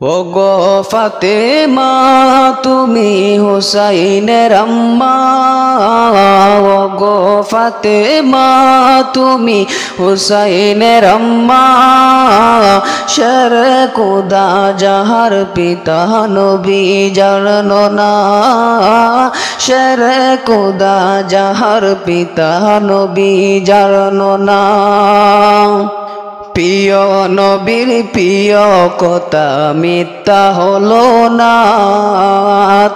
ওগো ফাতেমা তুমি হুসাইনের আম্মা, ওগো ফাতেমা তুমি হুসাইনের আম্মা, শেরে খুদা যাহার পিতা নবী জানো না, শেরে খুদা যাহার পিতা নবী জানো না। প্রিয় নবীর প্রিয় কথা মিথ্যা হলো না,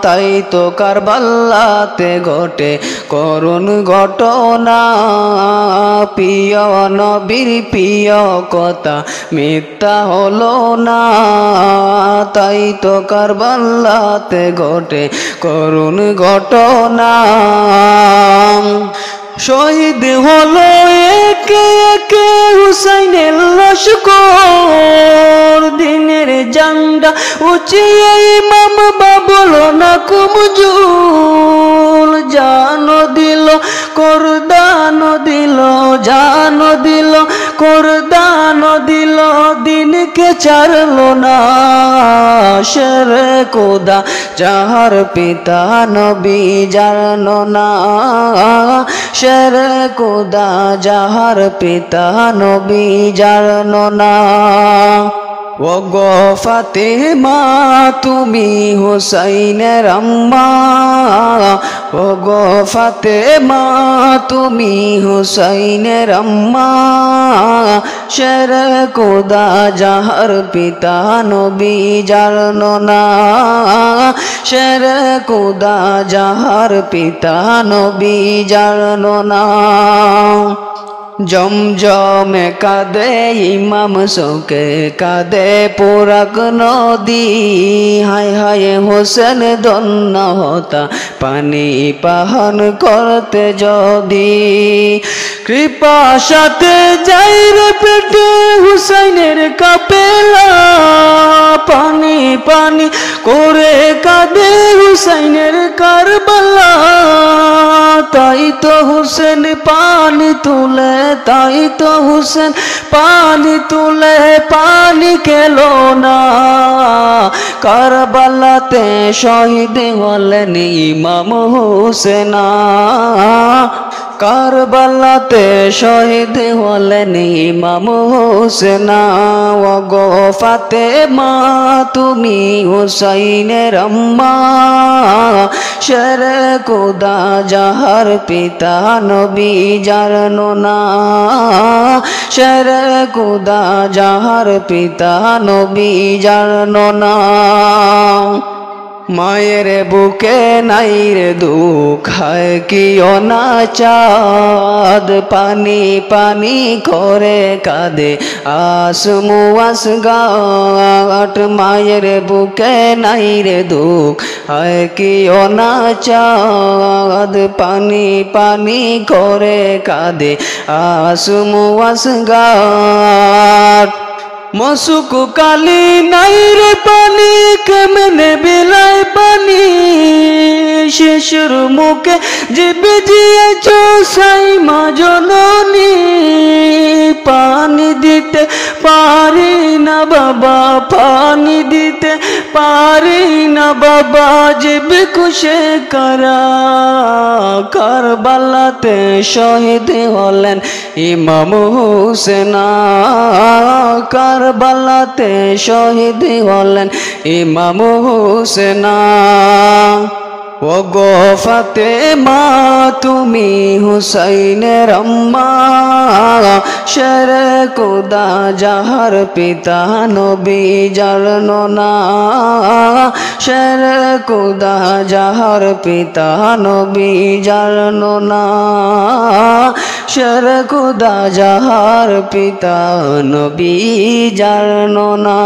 তাই তো কারবালাতে ঘটে করুণ ঘটনা। প্রিয় নবীর প্রিয় কথা মিথ্যা হলো না, তাই তো কারবালাতে ঘটে করুণ ঘটনা। শহীদ হলো একে একে হুসাইনের লস্কর, দিনের ঝান্ডা উঁচিয়ে ইমাম বাবুল না কুমজুল, জানো দিল করদান দিল, জানো দিল করদান দিল, দিনকে ছাড়লো না। শেরে খুদা যাহার পিতা নবী জানো না, শেরে খুদা যাহার পিতা নবী জানো না। ওগো ফাতেমা তুমি হুসাইনের আম্মা, ওগো ফাতেমা তুমি হুসাইনের আম্মা, শেরে খুদা যাহার পিতা নবী জানো না, শেরে খুদা যাহার পিতা নবী জানো না। জমজমে কাঁদে ইমাম শোকে কাঁদে পুরাক নদী, হায় হায় হোসেন ধন্য হতা পানি পাহন করতে যদি। কৃপা সাথে যাই রে পেটে হুসাইনের কাপেলা, পানি পানি করে কাঁদে হুসাইনের কারবালা, তাই তো হুসেন পানি তুলে, তাই তো হুসেন পানি তুলে পানি খেলো না। কারবালাতে শহীদ হলেন ইমাম হুসেনা, কারবালাতে শহীদ হলেন ইমাম হুসেনা। ওগো ফাতেমা তুমি হুসাইনের আম্মা, শেরে খুদা যাহার পিতা নবী জানো না, শেরে খুদা যাহার পিতা নবী জানো না। মায়ের বুকে নাই রে দুঃখ হয় কি অনাচাঁদ, পানি পানি করে কাঁদে আসমু আসগাট, মায়ের বুকে নাই রে দুঃখ হয় কি অনাচাঁদ, পানি পানি করে কাঁদে আসমু আসগাট। মশুক কালি নাই রে পানি কেমনে বিলাই পানি, শিশুর মুখে জিবে দিয়েছ সাইমা জননী, পানি দিতে পারি না বাবা, পানি দিতে পারি না বাবা, জিবে খুশে করা। কারবালাতে শহীদ হলেন ইমাম হুসেনা, কারবালাতে শহীদ হলেন ইমাম হুসেনা। ওগো ফাতেমা তুমি হুসাইনের আম্মা, শেরে খুদা যাহার পিতা নবী জানো না, শেরে খুদা যাহার পিতা নবী জানো না, শেরে খুদা যাহার পিতা নবী জানো না।